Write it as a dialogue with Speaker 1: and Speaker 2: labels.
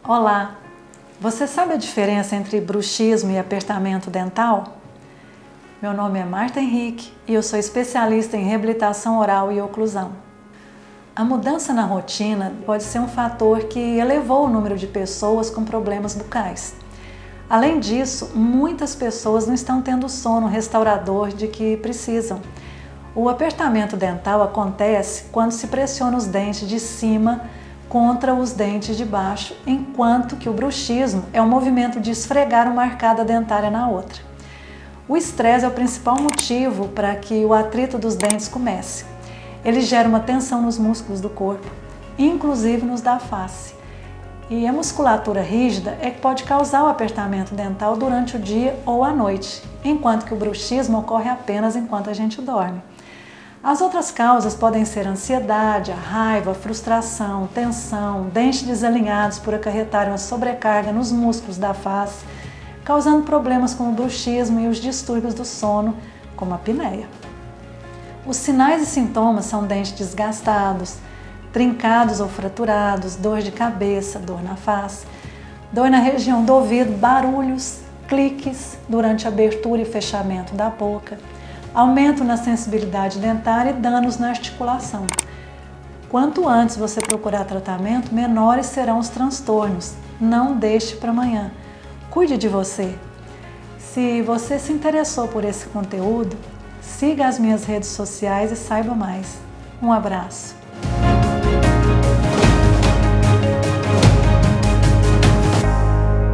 Speaker 1: Olá! Você sabe a diferença entre bruxismo e apertamento dental? Meu nome é Marta Henrique e eu sou especialista em reabilitação oral e oclusão. A mudança na rotina pode ser um fator que elevou o número de pessoas com problemas bucais. Além disso, muitas pessoas não estão tendo o sono restaurador de que precisam. O apertamento dental acontece quando se pressiona os dentes de cima contra os dentes de baixo, enquanto que o bruxismo é o movimento de esfregar uma arcada dentária na outra. O estresse é o principal motivo para que o atrito dos dentes comece. Ele gera uma tensão nos músculos do corpo, inclusive nos da face. E a musculatura rígida é que pode causar o apertamento dental durante o dia ou à noite, enquanto que o bruxismo ocorre apenas enquanto a gente dorme. As outras causas podem ser a ansiedade, a raiva, a frustração, tensão, dentes desalinhados por acarretarem uma sobrecarga nos músculos da face, causando problemas como o bruxismo e os distúrbios do sono, como a apneia. Os sinais e sintomas são dentes desgastados, trincados ou fraturados, dor de cabeça, dor na face, dor na região do ouvido, barulhos, cliques durante a abertura e fechamento da boca, aumento na sensibilidade dentária e danos na articulação. Quanto antes você procurar tratamento, menores serão os transtornos. Não deixe para amanhã. Cuide de você. Se você se interessou por esse conteúdo, siga as minhas redes sociais e saiba mais. Um abraço.